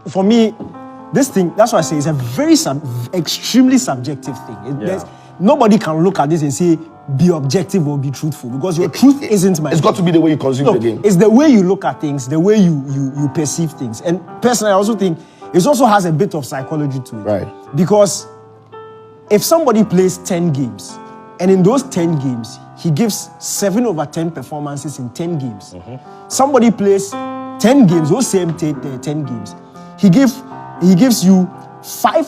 for me, this thing, that's why I say it's a very extremely subjective thing. Nobody can look at this and say, be objective or be truthful, because your truth isn't my. It's got to be the way you consume the game. It's the way you look at things, the way you perceive things. And personally, I also think it also has a bit of psychology to it. Right. Because if somebody plays 10 games, and in those 10 games, he gives 7 over 10 performances in 10 games. Somebody plays 10 games, those same 10 games. He gives you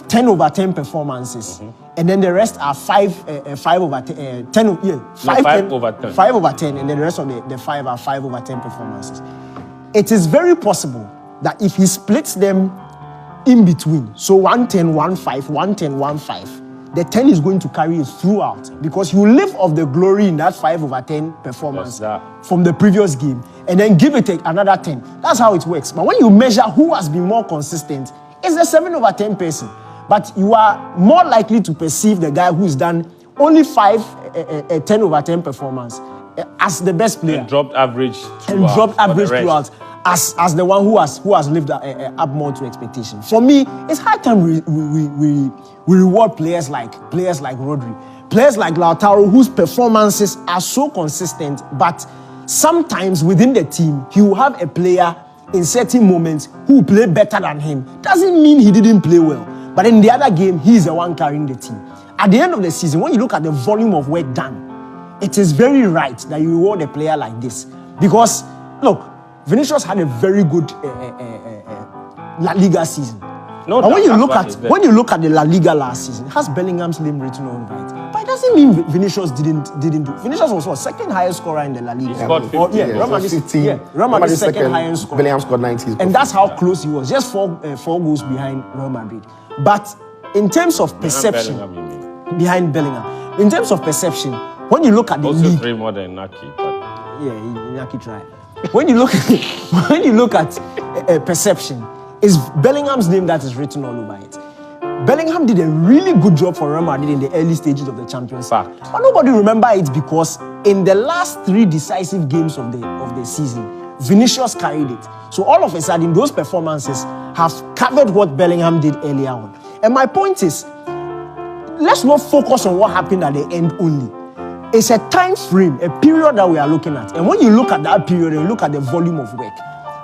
10 over 10 performances. And then the rest are 5 over 10, 10 over 10. 5 over 10, and then the rest of the 5 are 5 over 10 performances. It is very possible that if he splits them in between, so 110, 1-5, 110, 1-5, the 10 is going to carry it throughout, because you live off the glory in that 5 over 10 performance from the previous game and then give it another 10. That's how it works. But when you measure who has been more consistent, it's the 7 over 10 person. But you are more likely to perceive the guy who's done only 10 over 10 performance as the best player. And dropped average throughout as the one who has lived up more to expectation. For me, it's high time we reward players like Rodri, players like Lautaro, whose performances are so consistent, but sometimes within the team, he will have a player in certain moments who play better than him. Doesn't mean he didn't play well, but in the other game, he's the one carrying the team. At the end of the season, when you look at the volume of work done, it is very right that you reward a player like this. Because, look, Vinicius had a very good La Liga season. No, and when you look at the La Liga last season, it has Bellingham's name written on it. But it doesn't mean Vinicius didn't do. Vinicius was what, second highest scorer in the La Liga. He scored 50. Real Madrid's second highest scorer. Bellingham scored 90. And that's how close he was, just four goals behind Real Madrid. But in terms of perception, behind Bellingham, in terms of perception, when you look at the also league, 3 more than Naki. Naki tried. When you look at perception, it's Bellingham's name that is written all over it. Bellingham did a really good job for Real Madrid in the early stages of the Champions League. But nobody remember it because in the last 3 decisive games of the season, Vinicius carried it. So all of a sudden, those performances have covered what Bellingham did earlier on. And my point is, let's not focus on what happened at the end only. It's a time frame, a period that we are looking at. And when you look at that period and you look at the volume of work,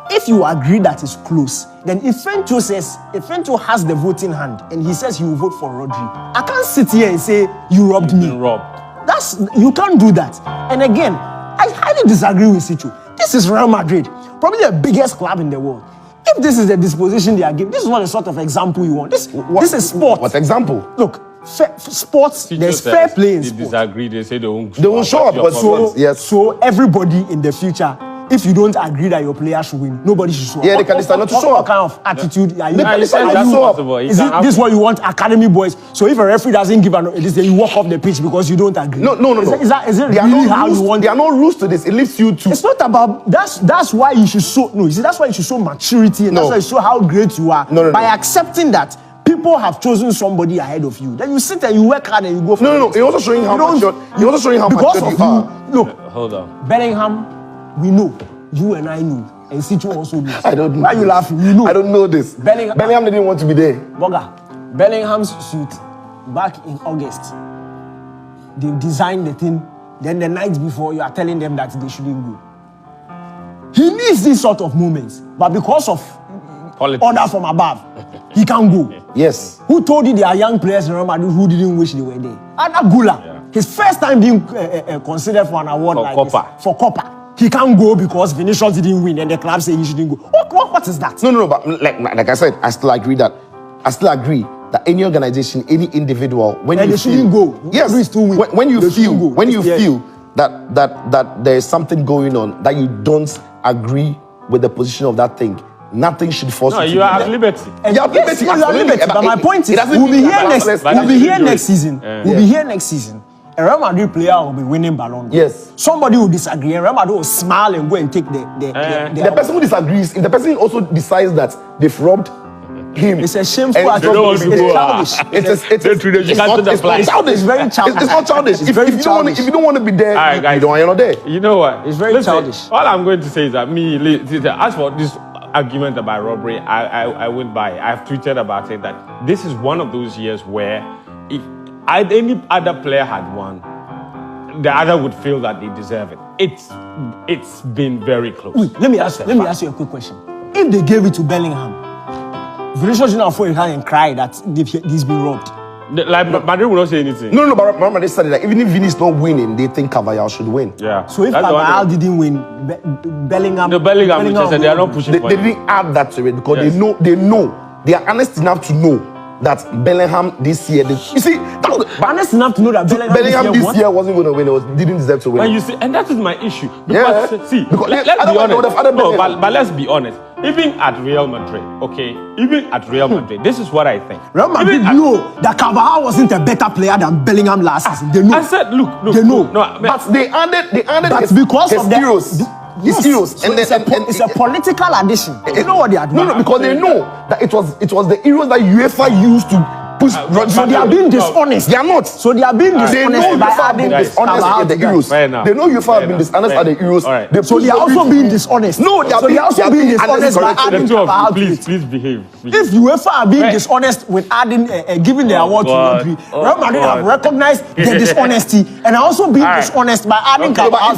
if you agree that it's close, then if Fento has the voting hand and he says he will vote for Rodri, I can't sit here and say you robbed me. You can't do that. And again, I highly disagree with Sichu. This is Real Madrid, probably the biggest club in the world. If this is the disposition they are giving, this is not the sort of example you want. This is sport. What example? Look, sports, there's fair play in sports. They disagree, they say they won't show up. So everybody in the future, if you don't agree that your player should win, nobody should show up. Yeah, they can decide not to show up. What kind of attitude are you? Is this what you want, academy boys? So if a referee doesn't give this, then you walk off the pitch because you don't agree. No. Is it really how you want? There are no rules to this. It leaves you to. It's not about that's why you should show that's why you should show maturity and that's why you show how great you are. By accepting that people have chosen somebody ahead of you. Then you sit and you work hard and you go for it. No. You're also showing how mature you are. Look, hold on. Bellingham, we know. You and I know. And Situ also knows. I don't know. Why are you laughing? You know. I don't know this. Bellingham didn't want to be there. Boga, Bellingham's suit back in August. They designed the thing. Then the night before, you are telling them that they shouldn't go. He needs this sort of moments. But because of order from above, he can't go. Yes. Who told you there are young players in Real Madrid who didn't wish they were there? Anagula, his first time being considered for an award for Copa. He can't go because Vinicius didn't win and the club say he shouldn't go. What is that? No, but like I said, I still agree that any organization, any individual, when you shouldn't go. Yes. When you feel that there is something going on that you don't agree with the position of that thing, nothing should force you to you are at liberty. You are at liberty. But my point is, we'll be here next season. We'll be here next season. A Real Madrid player will be winning Balon. Yes. Somebody will disagree, and Real Madrid will smile and go and take the person who disagrees, if the person also decides that they've robbed him, it's a shameful attitude. It's childish. It's childish. It's very childish. It's not childish. If you don't want to be there, you're not there. You know what? It's very childish. All I'm going to say is that as for this, argument about Rodri, I wouldn't buy it. I've tweeted about it that this is one of those years where if any other player had won, the other would feel that they deserve it. It's been very close. Wait, let me ask you a quick question. If they gave it to Bellingham, Vinicius Junior for his hand and cry that he's been robbed. Like Madrid will not say anything. No, but remember they said that even if Vinicius not winning, they think Carvajal should win. Yeah. So if Carvajal didn't win, Bellingham, the Bellingham just they are not pushing for They it. didn't add that to it because they know they are honest enough to know that Bellingham this year. You see, that was honest enough to know that Bellingham this year wasn't going to win. It didn't deserve to win. But you see, and that is my issue. Because, let's be honest. But let's be honest. Even at Real Madrid, this is what I think. Real Madrid know that Carvajal wasn't a better player than Bellingham last season. They know. I said, look, they know. No, but they added that's because his of heroes. Yes. Heroes. So it's a political addition. You know what they are doing? No, because they know that it was the heroes that UEFA used to push. So they are being dishonest. They are not. So they are being dishonest by adding dishonest at the heroes. They know UEFA have been dishonest at the heroes. So they are also being dishonest. No, they are also being dishonest by adding Carvajal. Please behave. If UEFA are being dishonest with adding, giving the award to Rodri, Real Madrid have recognized the dishonesty and are also being dishonest by adding Carvajal.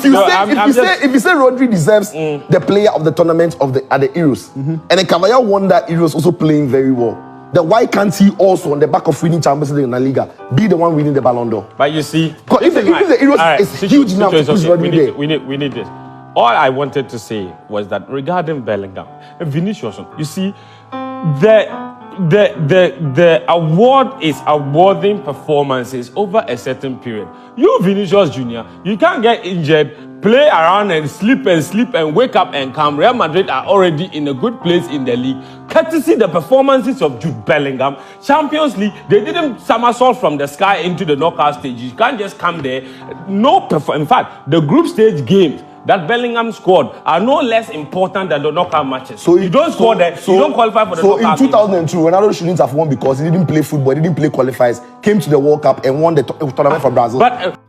If you say Rodri deserves the player of the tournament at the Euros, and then Carvajal won that Euros also playing very well, then why can't he also, on the back of winning Champions League in La Liga, be the one winning the Ballon d'Or? But you see, if the Euros is huge enough to push Rodri there. We need this. All I wanted to say was that regarding Bellingham and Vinicius, you see, the award is awarding performances over a certain period. You, Vinicius Junior, you can't get injured, play around and sleep and wake up and come. Real Madrid are already in a good place in the league. Courtesy the performances of Jude Bellingham. Champions League, they didn't somersault from the sky into the knockout stage. You can't just come there. In fact, the group stage games that Bellingham scored are no less important than the knockout matches. So you don't score there, you don't qualify for the knockout. So in 2002, Ronaldo shouldn't have won because he didn't play football, he didn't play qualifiers, came to the World Cup and won the tournament for Brazil. But